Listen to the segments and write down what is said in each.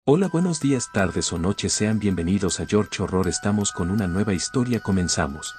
Hola, buenos días, tardes o noches, sean bienvenidos a George Horror. Estamos con una nueva historia, comenzamos.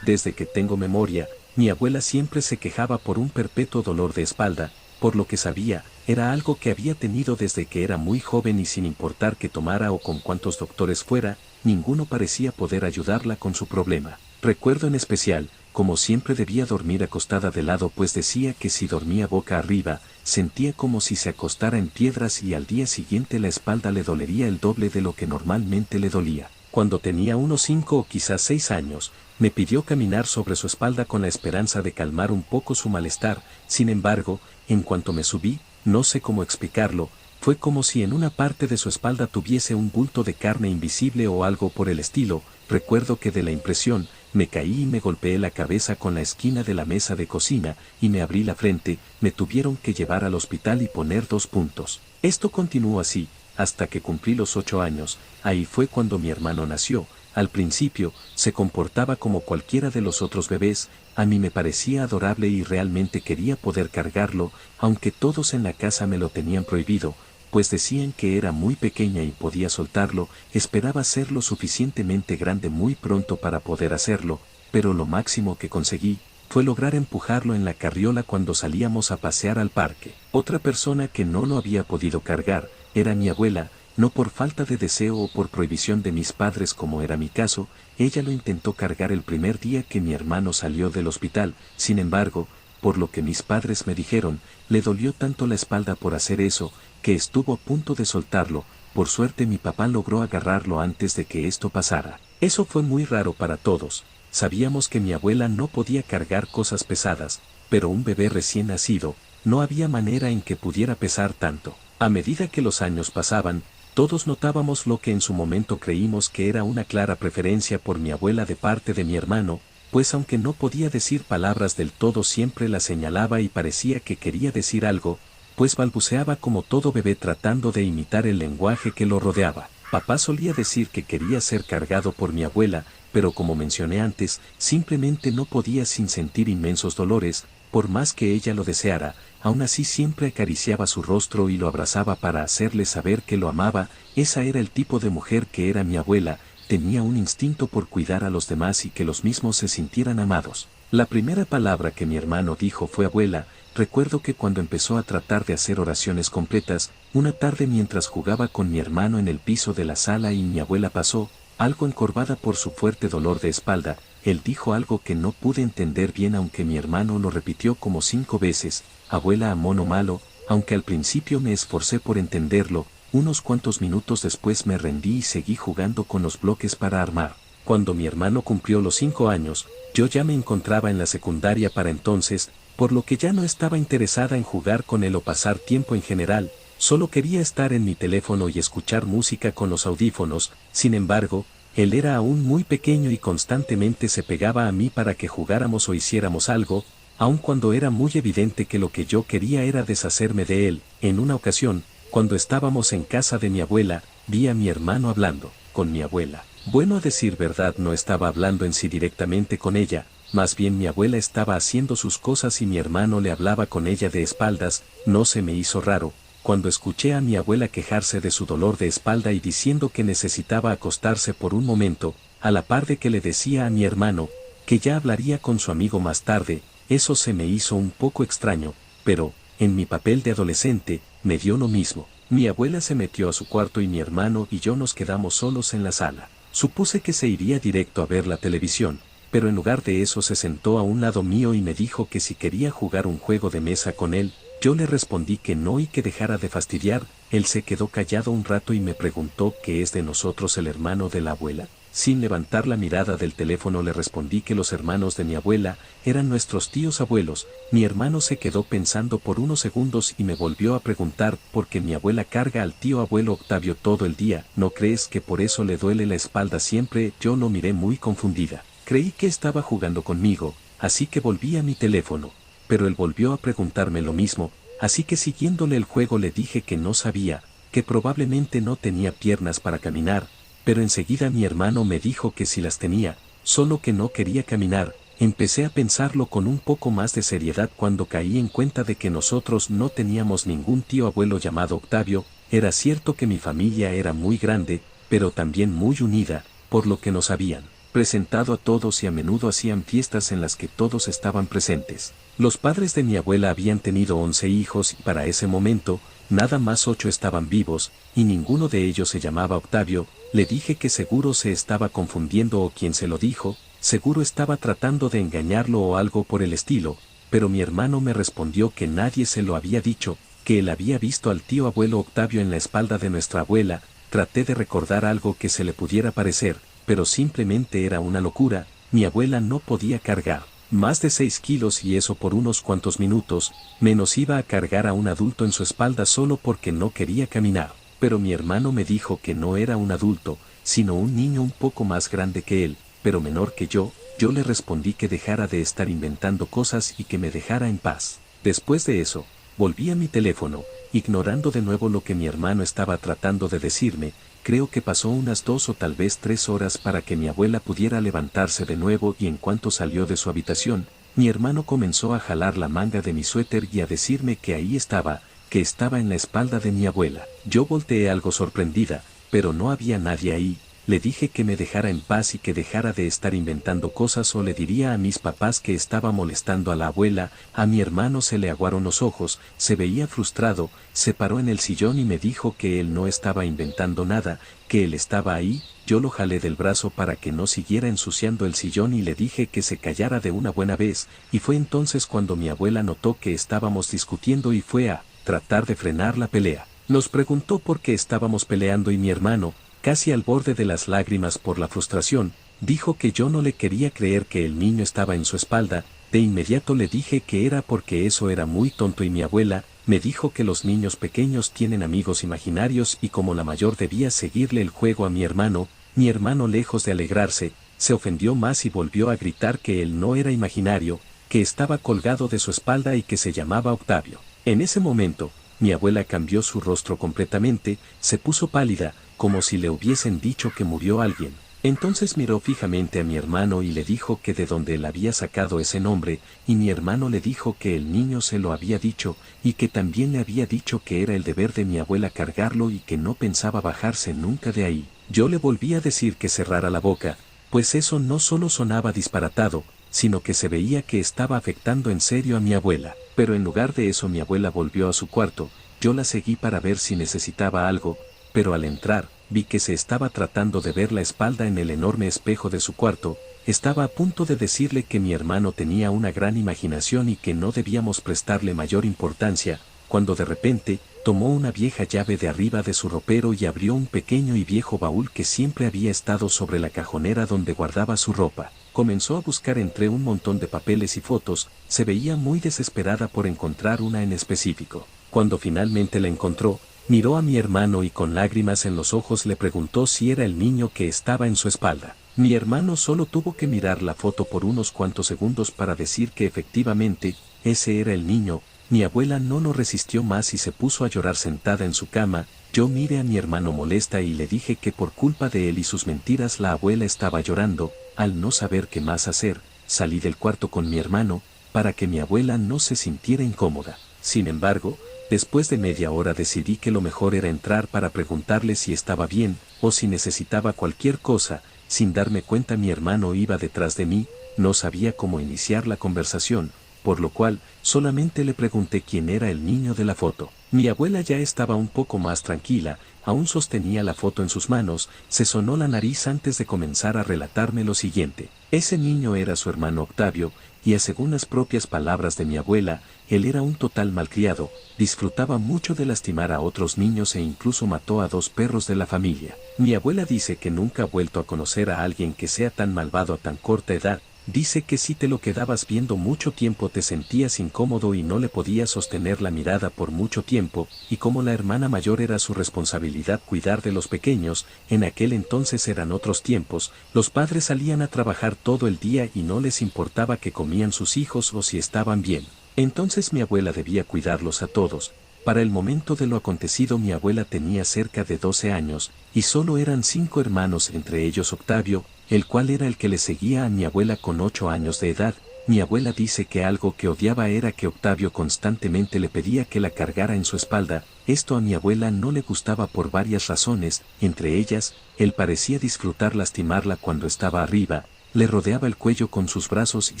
Desde que tengo memoria, mi abuela siempre se quejaba por un perpetuo dolor de espalda, por lo que sabía, era algo que había tenido desde que era muy joven y sin importar que tomara o con cuántos doctores fuera, ninguno parecía poder ayudarla con su problema. Recuerdo en especial, como siempre debía dormir acostada de lado, pues decía que si dormía boca arriba, sentía como si se acostara en piedras y al día siguiente la espalda le dolería el doble de lo que normalmente le dolía. Cuando tenía unos 5 o quizás 6 años, me pidió caminar sobre su espalda con la esperanza de calmar un poco su malestar. Sin embargo, en cuanto me subí, no sé cómo explicarlo, fue como si en una parte de su espalda tuviese un bulto de carne invisible o algo por el estilo. Recuerdo que de la impresión, me caí y me golpeé la cabeza con la esquina de la mesa de cocina, y me abrí la frente. Me tuvieron que llevar al hospital y poner 2 puntos. Esto continuó así, hasta que cumplí los 8 años, ahí fue cuando mi hermano nació. Al principio, se comportaba como cualquiera de los otros bebés, a mí me parecía adorable y realmente quería poder cargarlo, aunque todos en la casa me lo tenían prohibido, pues decían que era muy pequeña y podía soltarlo. Esperaba ser lo suficientemente grande muy pronto para poder hacerlo, pero lo máximo que conseguí fue lograr empujarlo en la carriola cuando salíamos a pasear al parque. Otra persona que no lo había podido cargar era mi abuela, no por falta de deseo o por prohibición de mis padres como era mi caso. Ella lo intentó cargar el primer día que mi hermano salió del hospital. Sin embargo, por lo que mis padres me dijeron, le dolió tanto la espalda por hacer eso, que estuvo a punto de soltarlo. Por suerte mi papá logró agarrarlo antes de que esto pasara. Eso fue muy raro para todos. Sabíamos que mi abuela no podía cargar cosas pesadas, pero un bebé recién nacido, no había manera en que pudiera pesar tanto. A medida que los años pasaban, todos notábamos lo que en su momento creímos que era una clara preferencia por mi abuela de parte de mi hermano, pues aunque no podía decir palabras del todo siempre la señalaba y parecía que quería decir algo, pues balbuceaba como todo bebé tratando de imitar el lenguaje que lo rodeaba. Papá solía decir que quería ser cargado por mi abuela, pero como mencioné antes, simplemente no podía sin sentir inmensos dolores. Por más que ella lo deseara, aún así siempre acariciaba su rostro y lo abrazaba para hacerle saber que lo amaba. Esa era el tipo de mujer que era mi abuela, tenía un instinto por cuidar a los demás y que los mismos se sintieran amados. La primera palabra que mi hermano dijo fue abuela. Recuerdo que cuando empezó a tratar de hacer oraciones completas, una tarde mientras jugaba con mi hermano en el piso de la sala y mi abuela pasó, algo encorvada por su fuerte dolor de espalda, él dijo algo que no pude entender bien aunque mi hermano lo repitió como 5 veces, abuela a mono malo. Aunque al principio me esforcé por entenderlo, unos cuantos minutos después me rendí y seguí jugando con los bloques para armar. Cuando mi hermano cumplió los 5 años, yo ya me encontraba en la secundaria para entonces, por lo que ya no estaba interesada en jugar con él o pasar tiempo en general, solo quería estar en mi teléfono y escuchar música con los audífonos. Sin embargo, él era aún muy pequeño y constantemente se pegaba a mí para que jugáramos o hiciéramos algo, aun cuando era muy evidente que lo que yo quería era deshacerme de él. En una ocasión, cuando estábamos en casa de mi abuela, vi a mi hermano hablando con mi abuela. Bueno, a decir verdad, no estaba hablando en sí directamente con ella, más bien mi abuela estaba haciendo sus cosas y mi hermano le hablaba con ella de espaldas. No se me hizo raro cuando escuché a mi abuela quejarse de su dolor de espalda y diciendo que necesitaba acostarse por un momento, a la par de que le decía a mi hermano que ya hablaría con su amigo más tarde. Eso se me hizo un poco extraño, pero, en mi papel de adolescente, me dio lo mismo. Mi abuela se metió a su cuarto y mi hermano y yo nos quedamos solos en la sala. Supuse que se iría directo a ver la televisión, pero en lugar de eso se sentó a un lado mío y me dijo que si quería jugar un juego de mesa con él. Yo le respondí que no y que dejara de fastidiar. Él se quedó callado un rato y me preguntó ¿qué es de nosotros el hermano de la abuela? Sin levantar la mirada del teléfono le respondí que los hermanos de mi abuela eran nuestros tíos abuelos. Mi hermano se quedó pensando por unos segundos y me volvió a preguntar ¿por qué mi abuela carga al tío abuelo Octavio todo el día? ¿No crees que por eso le duele la espalda siempre? Yo lo miré muy confundida. Creí que estaba jugando conmigo, así que volví a mi teléfono, pero él volvió a preguntarme lo mismo, así que siguiéndole el juego le dije que no sabía, que probablemente no tenía piernas para caminar, pero enseguida mi hermano me dijo que sí las tenía, solo que no quería caminar. empecé a pensarlo con un poco más de seriedad cuando caí en cuenta de que nosotros no teníamos ningún tío abuelo llamado Octavio. Era cierto que mi familia era muy grande, pero también muy unida, por lo que nos habían presentado a todos y a menudo hacían fiestas en las que todos estaban presentes. Los padres de mi abuela habían tenido 11 hijos y para ese momento, nada más 8 estaban vivos, y ninguno de ellos se llamaba Octavio. Le dije que seguro se estaba confundiendo o quien se lo dijo, seguro estaba tratando de engañarlo o algo por el estilo, pero mi hermano me respondió que nadie se lo había dicho, que él había visto al tío abuelo Octavio en la espalda de nuestra abuela. Traté de recordar algo que se le pudiera parecer, pero simplemente era una locura. Mi abuela no podía cargar más de 6 kilos y eso por unos cuantos minutos, menos iba a cargar a un adulto en su espalda solo porque no quería caminar. Pero mi hermano me dijo que no era un adulto, sino un niño un poco más grande que él, pero menor que yo. Yo le respondí que dejara de estar inventando cosas y que me dejara en paz. Después de eso, volví a mi teléfono, ignorando de nuevo lo que mi hermano estaba tratando de decirme. Creo que pasó unas 2 o tal vez 3 horas para que mi abuela pudiera levantarse de nuevo y en cuanto salió de su habitación, mi hermano comenzó a jalar la manga de mi suéter y a decirme que ahí estaba, que estaba en la espalda de mi abuela. Yo volteé algo sorprendida, pero no había nadie ahí. Le dije que me dejara en paz y que dejara de estar inventando cosas o le diría a mis papás que estaba molestando a la abuela. A mi hermano se le aguaron los ojos, se veía frustrado, se paró en el sillón y me dijo que él no estaba inventando nada, que él estaba ahí. Yo lo jalé del brazo para que no siguiera ensuciando el sillón y le dije que se callara de una buena vez, y fue entonces cuando mi abuela notó que estábamos discutiendo y fue a tratar de frenar la pelea. Nos preguntó por qué estábamos peleando y mi hermano, casi al borde de las lágrimas por la frustración, dijo que yo no le quería creer que el niño estaba en su espalda. De inmediato le dije que era porque eso era muy tonto y mi abuela me dijo que los niños pequeños tienen amigos imaginarios y como la mayor debía seguirle el juego a mi hermano. Mi hermano, lejos de alegrarse, se ofendió más y volvió a gritar que él no era imaginario, que estaba colgado de su espalda y que se llamaba Octavio. En ese momento, mi abuela cambió su rostro completamente, se puso pálida, como si le hubiesen dicho que murió alguien. Entonces miró fijamente a mi hermano y le dijo que de dónde él había sacado ese nombre, y mi hermano le dijo que el niño se lo había dicho, y que también le había dicho que era el deber de mi abuela cargarlo y que no pensaba bajarse nunca de ahí. Yo le volví a decir que cerrara la boca, pues eso no solo sonaba disparatado, sino que se veía que estaba afectando en serio a mi abuela. Pero en lugar de eso mi abuela volvió a su cuarto. Yo la seguí para ver si necesitaba algo, pero al entrar, vi que se estaba tratando de ver la espalda en el enorme espejo de su cuarto. Estaba a punto de decirle que mi hermano tenía una gran imaginación y que no debíamos prestarle mayor importancia, cuando de repente, tomó una vieja llave de arriba de su ropero y abrió un pequeño y viejo baúl que siempre había estado sobre la cajonera donde guardaba su ropa. Comenzó a buscar entre un montón de papeles y fotos. Se veía muy desesperada por encontrar una en específico. Cuando finalmente la encontró, miró a mi hermano y con lágrimas en los ojos le preguntó si era el niño que estaba en su espalda. Mi hermano solo tuvo que mirar la foto por unos cuantos segundos para decir que efectivamente, ese era el niño. Mi abuela no resistió más y se puso a llorar sentada en su cama. Yo miré a mi hermano molesta y le dije que por culpa de él y sus mentiras la abuela estaba llorando. Al no saber qué más hacer, salí del cuarto con mi hermano, para que mi abuela no se sintiera incómoda. Sin embargo, después de media hora decidí que lo mejor era entrar para preguntarle si estaba bien, o si necesitaba cualquier cosa. Sin darme cuenta mi hermano iba detrás de mí, no sabía cómo iniciar la conversación, por lo cual, solamente le pregunté quién era el niño de la foto. Mi abuela ya estaba un poco más tranquila, aún sostenía la foto en sus manos, se sonó la nariz antes de comenzar a relatarme lo siguiente. Ese niño era su hermano Octavio, y según las propias palabras de mi abuela, él era un total malcriado, disfrutaba mucho de lastimar a otros niños e incluso mató a 2 perros de la familia. Mi abuela dice que nunca ha vuelto a conocer a alguien que sea tan malvado a tan corta edad. Dice que si te lo quedabas viendo mucho tiempo te sentías incómodo y no le podías sostener la mirada por mucho tiempo, y como la hermana mayor era su responsabilidad cuidar de los pequeños, en aquel entonces eran otros tiempos, los padres salían a trabajar todo el día y no les importaba que comían sus hijos o si estaban bien. Entonces mi abuela debía cuidarlos a todos, Para el momento de lo acontecido mi abuela tenía cerca de 12 años, y solo eran 5 hermanos, entre ellos Octavio, el cual era el que le seguía a mi abuela con 8 años de edad. Mi abuela dice que algo que odiaba era que Octavio constantemente le pedía que la cargara en su espalda. Esto a mi abuela no le gustaba por varias razones, entre ellas, él parecía disfrutar lastimarla cuando estaba arriba, le rodeaba el cuello con sus brazos y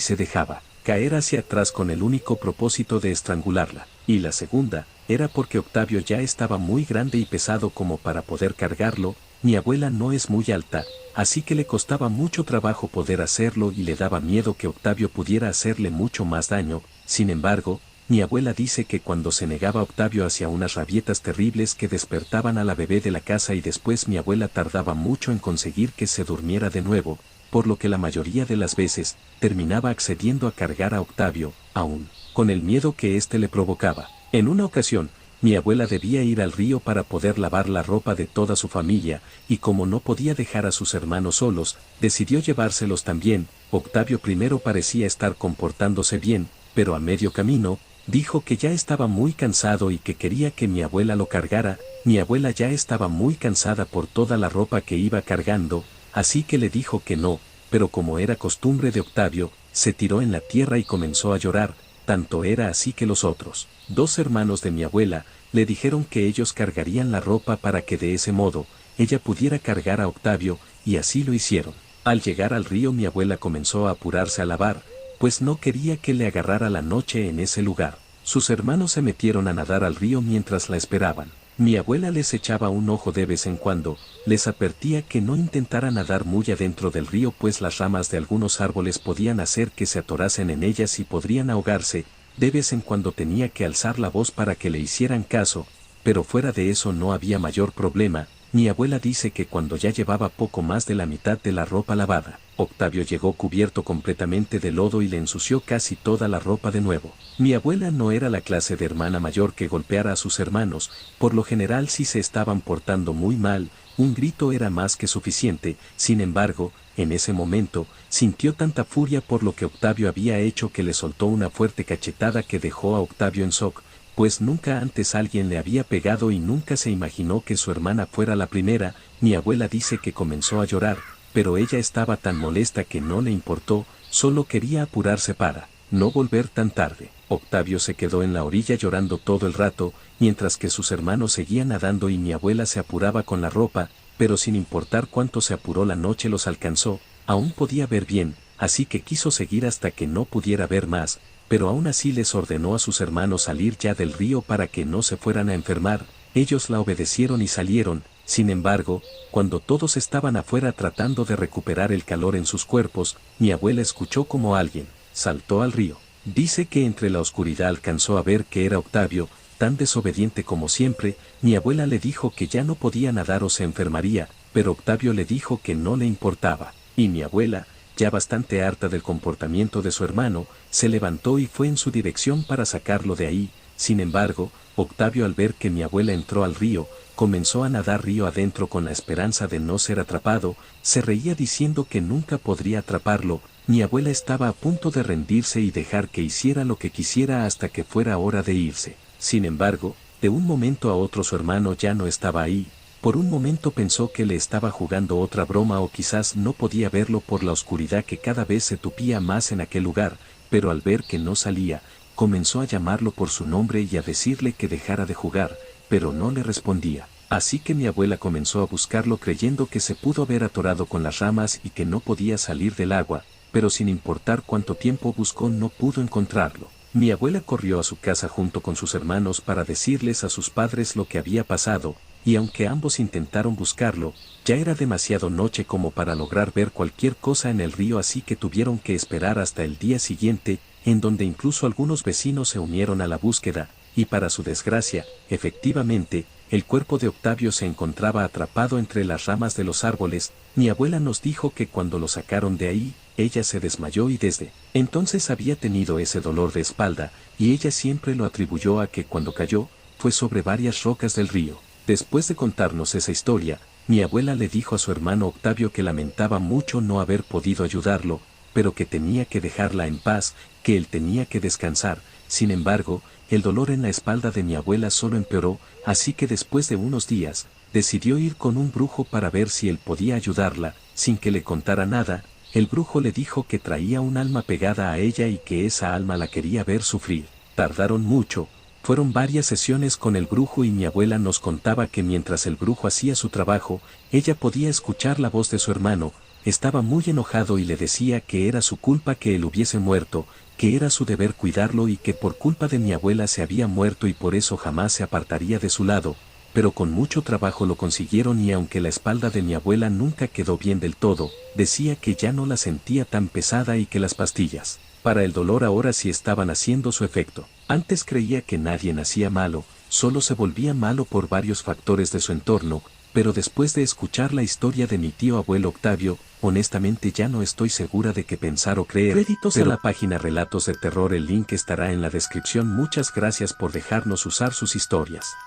se dejaba caer hacia atrás con el único propósito de estrangularla. Y la segunda, era porque Octavio ya estaba muy grande y pesado como para poder cargarlo. Mi abuela no es muy alta, así que le costaba mucho trabajo poder hacerlo y le daba miedo que Octavio pudiera hacerle mucho más daño. Sin embargo, mi abuela dice que cuando se negaba Octavio hacía unas rabietas terribles que despertaban a la bebé de la casa y después mi abuela tardaba mucho en conseguir que se durmiera de nuevo, por lo que la mayoría de las veces terminaba accediendo a cargar a Octavio, aún con el miedo que éste le provocaba. En una ocasión, mi abuela debía ir al río para poder lavar la ropa de toda su familia, y como no podía dejar a sus hermanos solos, decidió llevárselos también. Octavio primero parecía estar comportándose bien, pero a medio camino, dijo que ya estaba muy cansado y que quería que mi abuela lo cargara. Mi abuela ya estaba muy cansada por toda la ropa que iba cargando, así que le dijo que no, pero como era costumbre de Octavio, se tiró en la tierra y comenzó a llorar. Tanto era así que los otros 2 hermanos de mi abuela le dijeron que ellos cargarían la ropa para que de ese modo ella pudiera cargar a Octavio, y así lo hicieron. Al llegar al río mi abuela comenzó a apurarse a lavar, pues no quería que le agarrara la noche en ese lugar. Sus hermanos se metieron a nadar al río mientras la esperaban. Mi abuela les echaba un ojo de vez en cuando, les advertía que no intentaran nadar muy adentro del río pues las ramas de algunos árboles podían hacer que se atorasen en ellas y podrían ahogarse. De vez en cuando tenía que alzar la voz para que le hicieran caso, pero fuera de eso no había mayor problema. Mi abuela dice que cuando ya llevaba poco más de la mitad de la ropa lavada, Octavio llegó cubierto completamente de lodo y le ensució casi toda la ropa de nuevo. Mi abuela no era la clase de hermana mayor que golpeara a sus hermanos, por lo general si se estaban portando muy mal, un grito era más que suficiente. Sin embargo, en ese momento, sintió tanta furia por lo que Octavio había hecho que le soltó una fuerte cachetada que dejó a Octavio en shock, pues nunca antes alguien le había pegado y nunca se imaginó que su hermana fuera la primera. Mi abuela dice que comenzó a llorar, pero ella estaba tan molesta que no le importó, solo quería apurarse para no volver tan tarde. Octavio se quedó en la orilla llorando todo el rato, mientras que sus hermanos seguían nadando y mi abuela se apuraba con la ropa, pero sin importar cuánto se apuró la noche los alcanzó, aún podía ver bien, así que quiso seguir hasta que no pudiera ver más, pero aún así les ordenó a sus hermanos salir ya del río para que no se fueran a enfermar. Ellos la obedecieron y salieron. Sin embargo, cuando todos estaban afuera tratando de recuperar el calor en sus cuerpos, mi abuela escuchó como alguien saltó al río. Dice que entre la oscuridad alcanzó a ver que era Octavio, tan desobediente como siempre. Mi abuela le dijo que ya no podía nadar o se enfermaría, pero Octavio le dijo que no le importaba, y mi abuela, ya bastante harta del comportamiento de su hermano, se levantó y fue en su dirección para sacarlo de ahí. Sin embargo, Octavio al ver que mi abuela entró al río, comenzó a nadar río adentro con la esperanza de no ser atrapado, se reía diciendo que nunca podría atraparlo. Mi abuela estaba a punto de rendirse y dejar que hiciera lo que quisiera hasta que fuera hora de irse. Sin embargo, de un momento a otro su hermano ya no estaba ahí. Por un momento pensó que le estaba jugando otra broma o quizás no podía verlo por la oscuridad que cada vez se tupía más en aquel lugar, pero al ver que no salía, comenzó a llamarlo por su nombre y a decirle que dejara de jugar, pero no le respondía. Así que mi abuela comenzó a buscarlo creyendo que se pudo haber atorado con las ramas y que no podía salir del agua, pero sin importar cuánto tiempo buscó no pudo encontrarlo. Mi abuela corrió a su casa junto con sus hermanos para decirles a sus padres lo que había pasado, y aunque ambos intentaron buscarlo, ya era demasiado noche como para lograr ver cualquier cosa en el río, así que tuvieron que esperar hasta el día siguiente, en donde incluso algunos vecinos se unieron a la búsqueda, y para su desgracia, efectivamente, el cuerpo de Octavio se encontraba atrapado entre las ramas de los árboles. Mi abuela nos dijo que cuando lo sacaron de ahí, ella se desmayó y desde entonces había tenido ese dolor de espalda, y ella siempre lo atribuyó a que cuando cayó, fue sobre varias rocas del río. Después de contarnos esa historia, mi abuela le dijo a su hermano Octavio que lamentaba mucho no haber podido ayudarlo, pero que tenía que dejarla en paz, que él tenía que descansar. Sin embargo, el dolor en la espalda de mi abuela solo empeoró, así que después de unos días, decidió ir con un brujo para ver si él podía ayudarla, sin que le contara nada. El brujo le dijo que traía un alma pegada a ella y que esa alma la quería ver sufrir. Tardaron mucho. Fueron varias sesiones con el brujo y mi abuela nos contaba que mientras el brujo hacía su trabajo, ella podía escuchar la voz de su hermano. Estaba muy enojado y le decía que era su culpa que él hubiese muerto, que era su deber cuidarlo y que por culpa de mi abuela se había muerto y por eso jamás se apartaría de su lado, pero con mucho trabajo lo consiguieron y aunque la espalda de mi abuela nunca quedó bien del todo, decía que ya no la sentía tan pesada y que las pastillas para el dolor ahora sí estaban haciendo su efecto. Antes creía que nadie nacía malo, solo se volvía malo por varios factores de su entorno, pero después de escuchar la historia de mi tío abuelo Octavio, honestamente ya no estoy segura de qué pensar o creer. Créditos a la página Relatos de Terror, el link estará en la descripción. Muchas gracias por dejarnos usar sus historias.